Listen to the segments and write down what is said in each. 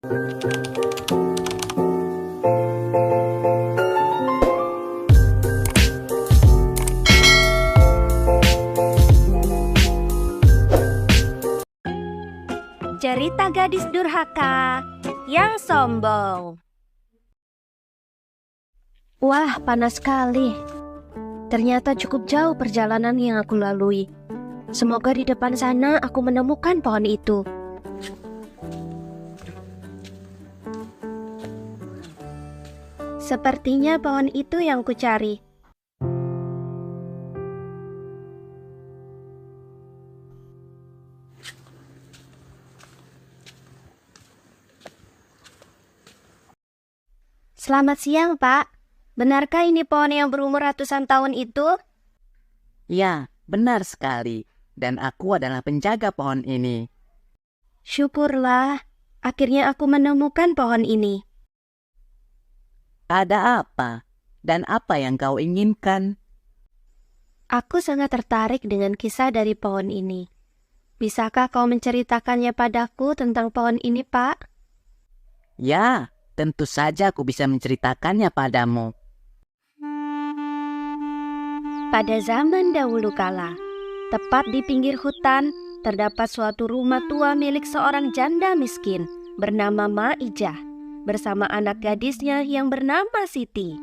Cerita gadis durhaka yang sombong. Wah, panas sekali. Ternyata cukup jauh perjalanan yang aku lalui. Semoga di depan sana aku menemukan pohon itu. Sepertinya pohon itu yang kucari. Selamat siang, Pak. Benarkah ini pohon yang berumur ratusan tahun itu? Ya, benar sekali. Dan aku adalah penjaga pohon ini. Syukurlah, akhirnya aku menemukan pohon ini. Ada apa? Dan apa yang kau inginkan? Aku sangat tertarik dengan kisah dari pohon ini. Bisakah kau menceritakannya padaku tentang pohon ini, Pak? Ya, tentu saja aku bisa menceritakannya padamu. Pada zaman dahulu kala, tepat di pinggir hutan, terdapat suatu rumah tua milik seorang janda miskin bernama Maijah bersama anak gadisnya yang bernama Siti.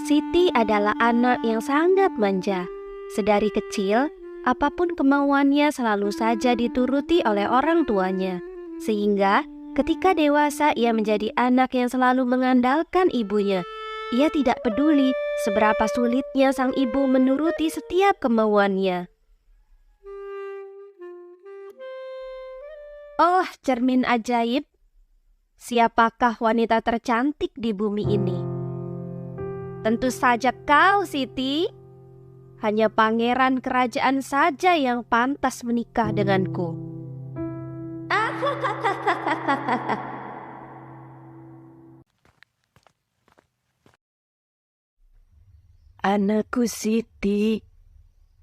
Siti adalah anak yang sangat manja. Sedari kecil, apapun kemauannya selalu saja dituruti oleh orang tuanya. Sehingga ketika dewasa ia menjadi anak yang selalu mengandalkan ibunya. Ia tidak peduli seberapa sulitnya sang ibu menuruti setiap kemauannya. Oh, cermin ajaib. Siapakah wanita tercantik di bumi ini? Tentu saja kau, Siti. Hanya pangeran kerajaan saja yang pantas menikah denganku. Anakku Siti,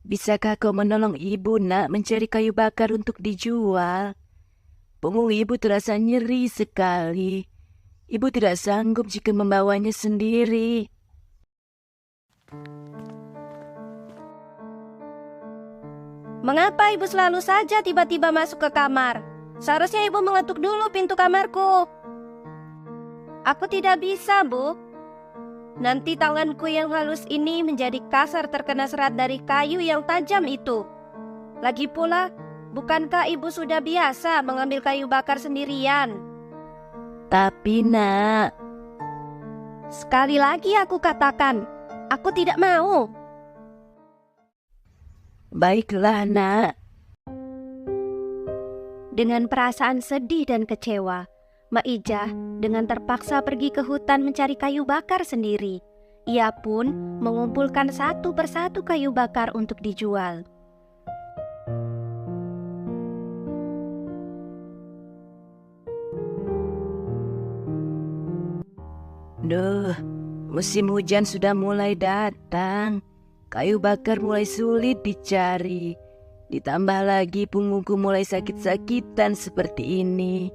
bisakah kau menolong ibu nak mencari kayu bakar untuk dijual? Punggung ibu terasa nyeri sekali. Ibu tidak sanggup jika membawanya sendiri. Mengapa ibu selalu saja tiba-tiba masuk ke kamar? Seharusnya ibu mengetuk dulu pintu kamarku. Aku tidak bisa, Bu. Nanti tanganku yang halus ini menjadi kasar terkena serat dari kayu yang tajam itu. Lagi pula, bukankah ibu sudah biasa mengambil kayu bakar sendirian? Tapi nak, Sekali lagi aku katakan, aku tidak mau. baiklah nak. Dengan perasaan sedih dan kecewa, Maijah dengan terpaksa pergi ke hutan mencari kayu bakar sendiri. Ia pun mengumpulkan satu persatu kayu bakar untuk dijual. Duh, musim hujan sudah mulai datang. Kayu bakar mulai sulit dicari. Ditambah lagi punggungku mulai sakit-sakitan seperti ini.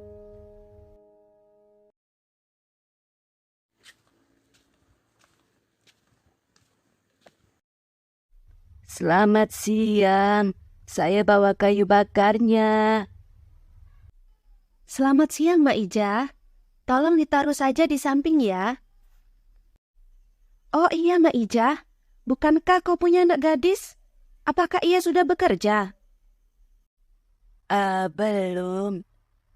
Selamat siang, saya bawa kayu bakarnya. Selamat siang, Maijah. Tolong ditaruh saja di samping ya. Oh iya, Maijah. Bukankah kau punya anak gadis? Apakah ia sudah bekerja? Belum.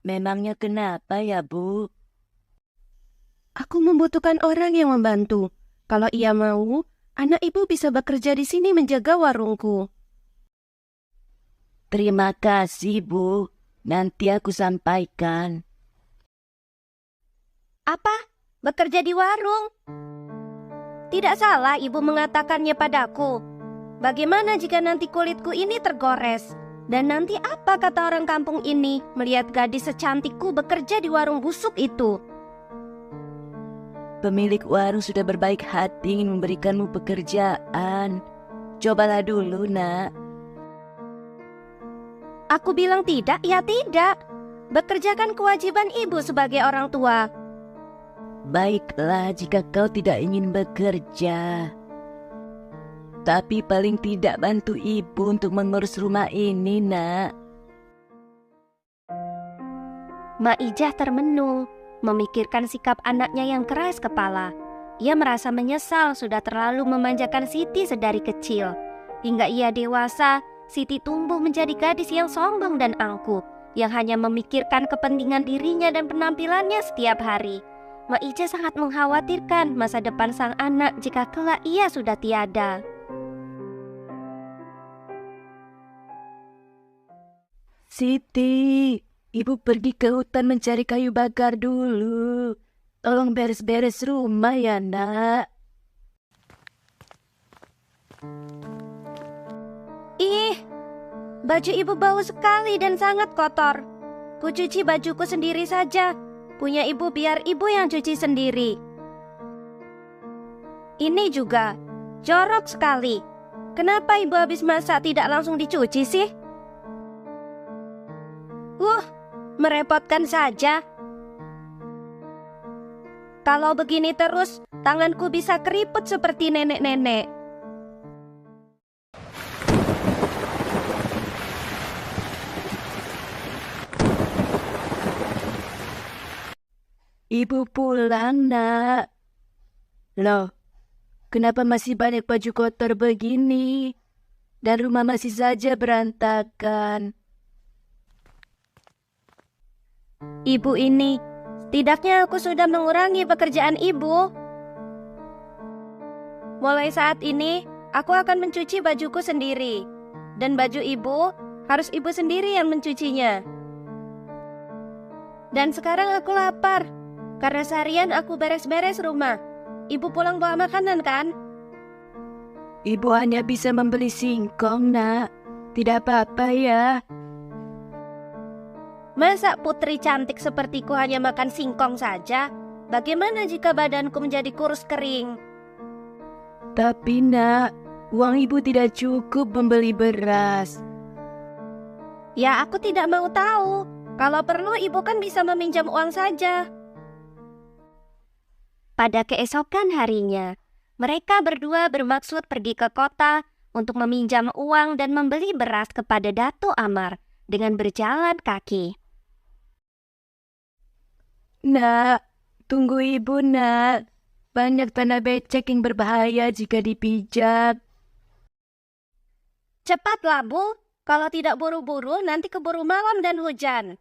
Memangnya kenapa ya, Bu? Aku membutuhkan orang yang membantu. Kalau ia mau, anak ibu bisa bekerja di sini menjaga warungku. Terima kasih, Bu. Nanti aku sampaikan. Apa? Bekerja di warung? Tidak salah ibu mengatakannya padaku. Bagaimana jika nanti kulitku ini tergores? Dan nanti apa kata orang kampung ini melihat gadis secantikku bekerja di warung busuk itu? Pemilik warung sudah berbaik hati ingin memberikanmu pekerjaan. Cobalah dulu, nak. Aku bilang tidak, ya tidak. Bekerjakan kewajiban ibu sebagai orang tua. Baiklah jika kau tidak ingin bekerja. Tapi paling tidak bantu ibu untuk mengurus rumah ini, nak. Mak Ijah termenung, memikirkan sikap anaknya yang keras kepala. Ia merasa menyesal sudah terlalu memanjakan Siti sedari kecil. Hingga ia dewasa, Siti tumbuh menjadi gadis yang sombong dan angkuh, yang hanya memikirkan kepentingan dirinya dan penampilannya setiap hari. Mak Ijah sangat mengkhawatirkan masa depan sang anak jika kelak ia sudah tiada. Siti, ibu pergi ke hutan mencari kayu bakar dulu. Tolong beres-beres rumah ya, nak. Ih, baju ibu bau sekali dan sangat kotor. Ku cuci bajuku sendiri saja. Punya ibu biar ibu yang cuci sendiri. Ini juga jorok sekali. Kenapa ibu habis masak tidak langsung dicuci sih? Merepotkan saja. Kalau begini terus, tanganku bisa keriput seperti nenek-nenek. Ibu pulang, nak. Loh, kenapa masih banyak baju kotor begini? Dan rumah masih saja berantakan. Ibu ini, setidaknya aku sudah mengurangi pekerjaan ibu. Mulai saat ini, aku akan mencuci bajuku sendiri. Dan baju ibu, harus ibu sendiri yang mencucinya. Dan sekarang aku lapar, karena seharian aku beres-beres rumah. Ibu pulang bawa makanan kan? Ibu hanya bisa membeli singkong, nak. Tidak apa-apa ya. Masa putri cantik sepertiku hanya makan singkong saja? Bagaimana jika badanku menjadi kurus kering? Tapi, nak, uang ibu tidak cukup membeli beras. Ya, aku tidak mau tahu. Kalau perlu, ibu kan bisa meminjam uang saja. Pada keesokan harinya, mereka berdua bermaksud pergi ke kota untuk meminjam uang dan membeli beras kepada Dato' Amar dengan berjalan kaki. Nak, tunggu ibu, nak. Banyak tanah becek yang berbahaya jika dipijak. Cepatlah, Bu. Kalau tidak buru-buru, nanti keburu malam dan hujan.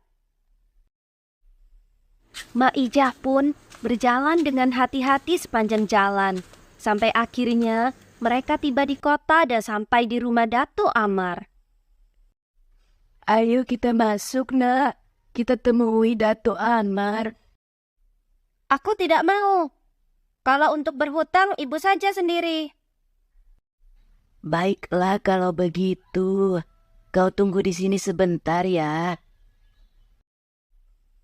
Mak Ijah pun berjalan dengan hati-hati sepanjang jalan. Sampai akhirnya mereka tiba di kota dan sampai di rumah Dato' Amar. Ayo kita masuk, nak. Kita temui Dato' Amar. Aku tidak mau. Kalau untuk berhutang, ibu saja sendiri. Baiklah kalau begitu. Kau tunggu di sini sebentar ya.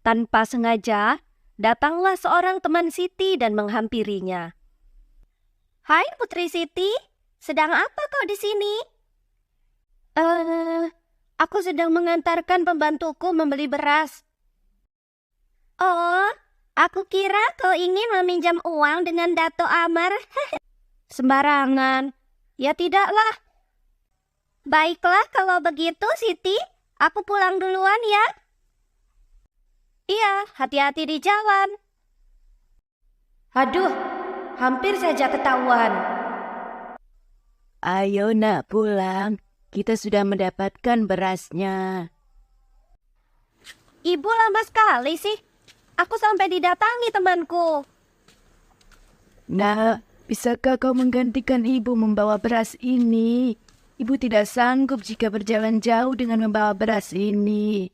Tanpa sengaja, datanglah seorang teman Siti dan menghampirinya. Hai Putri Siti, sedang apa kau di sini? Aku sedang mengantarkan pembantuku membeli beras. Oh, aku kira kau ingin meminjam uang dengan Dato' Amar. Sembarangan. Ya tidaklah. Baiklah kalau begitu Siti, aku pulang duluan ya. Iya, hati-hati di jalan. Aduh, hampir saja ketahuan. Ayo nak pulang. Kita sudah mendapatkan berasnya. Ibu lama sekali sih. Aku sampai didatangi temanku. Nak, bisakah kau menggantikan ibu membawa beras ini? Ibu tidak sanggup jika berjalan jauh dengan membawa beras ini.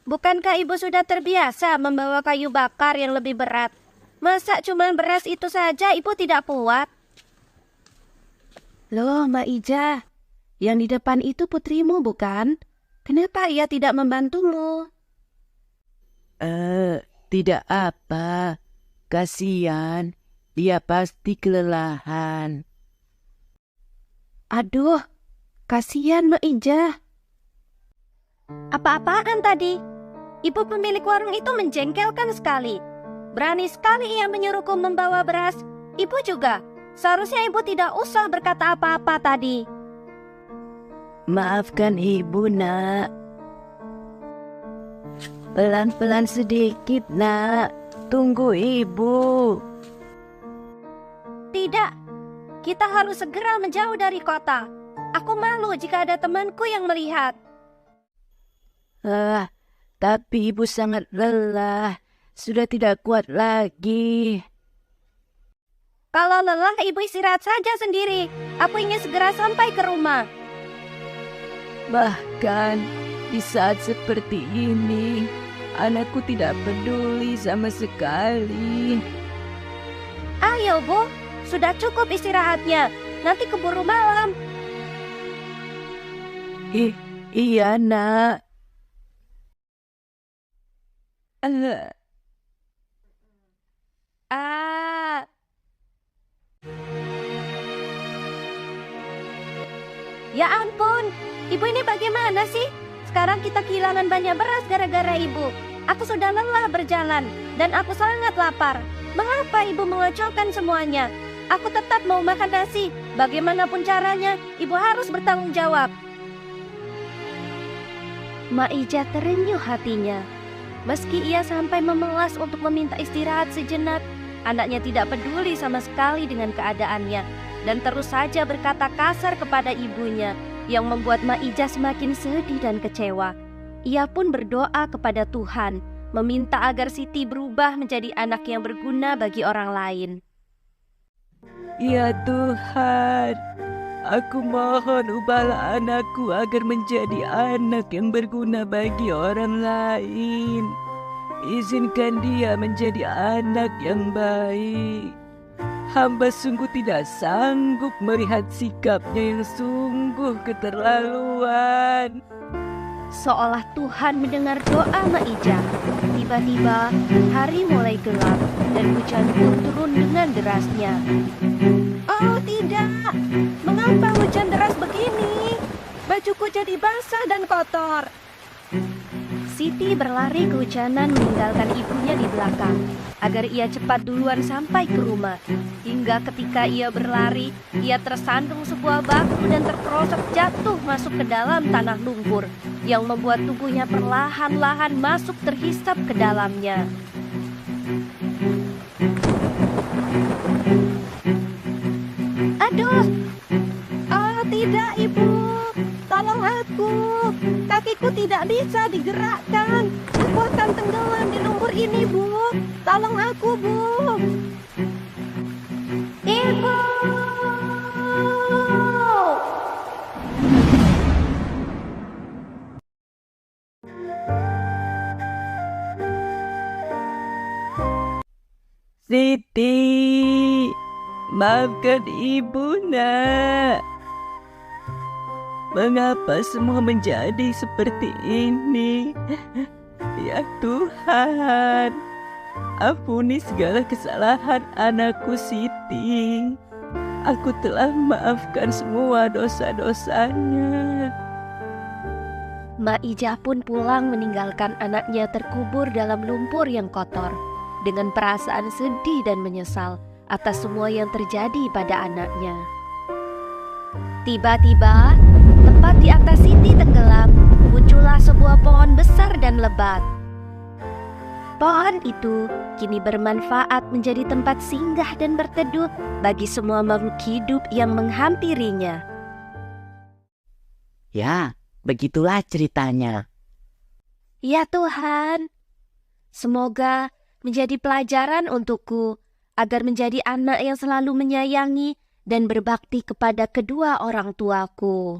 Bukankah ibu sudah terbiasa membawa kayu bakar yang lebih berat? Masa cuma beras itu saja ibu tidak kuat? Loh, Mbak Ijah, yang di depan itu putrimu bukan? Kenapa ia tidak membantumu? Tidak apa. Kasihan, dia pasti kelelahan. Aduh, kasihan Mbak Ijah. Apa-apaan tadi? Ibu pemilik warung itu menjengkelkan sekali. Berani sekali ia menyuruhku membawa beras. Ibu juga. Seharusnya ibu tidak usah berkata apa-apa tadi. Maafkan ibu, nak. Pelan-pelan sedikit, nak. Tunggu ibu. Tidak, kita harus segera menjauh dari kota. Aku malu jika ada temanku yang melihat. Tapi ibu sangat lelah. Sudah tidak kuat lagi. Kalau lelah, ibu istirahat saja sendiri. Aku ingin segera sampai ke rumah. Bahkan di saat seperti ini, anakku tidak peduli sama sekali. Ayo, Bu. Sudah cukup istirahatnya. Nanti keburu malam. Iya, nak. Ya ampun, ibu ini bagaimana sih? Sekarang kita kehilangan banyak beras gara-gara ibu. Aku sudah lelah berjalan dan aku sangat lapar. Mengapa ibu mengocokkan semuanya? Aku tetap mau makan nasi. Bagaimanapun caranya, ibu harus bertanggung jawab. Mak Ija terenyuh hatinya. Meski ia sampai memelas untuk meminta istirahat sejenak, anaknya tidak peduli sama sekali dengan keadaannya dan terus saja berkata kasar kepada ibunya yang membuat Mak Ija semakin sedih dan kecewa. Ia pun berdoa kepada Tuhan, meminta agar Siti berubah menjadi anak yang berguna bagi orang lain. Ya Tuhan, aku mohon ubahlah anakku agar menjadi anak yang berguna bagi orang lain. Izinkan dia menjadi anak yang baik. Hamba sungguh tidak sanggup melihat sikapnya yang sungguh keterlaluan. Seolah Tuhan mendengar doa Mak Ija. Tiba-tiba hari mulai gelap dan hujan pun turun dengan derasnya. Oh tidak, mengapa hujan deras begini? Bajuku jadi basah dan kotor. Siti berlari kehujanan meninggalkan ibunya di belakang agar ia cepat duluan sampai ke rumah. Hingga ketika ia berlari, ia tersandung sebuah batu dan terperosok jatuh masuk ke dalam tanah lumpur yang membuat tubuhnya perlahan-lahan masuk terhisap ke dalamnya. Aduh! Oh tidak, ibu! Tolong aku! Kakiku tidak bisa digerakkan. Aku akan tenggelam di lumpur ini, Bu. Tolong aku, Bu. Ibu! Siti, maafkan ibu, nak. Mengapa semua menjadi seperti ini? Ya Tuhan, ampuni segala kesalahan anakku Siti. Aku telah maafkan semua dosa-dosanya. Mak Ija pun pulang meninggalkan anaknya terkubur dalam lumpur yang kotor dengan perasaan sedih dan menyesal atas semua yang terjadi pada anaknya. Tiba-tiba, tepat di atas Siti tenggelam, muncullah sebuah pohon besar dan lebat. Pohon itu kini bermanfaat menjadi tempat singgah dan berteduh bagi semua makhluk hidup yang menghampirinya. Ya, begitulah ceritanya. Ya Tuhan, semoga menjadi pelajaran untukku agar menjadi anak yang selalu menyayangi dan berbakti kepada kedua orang tuaku.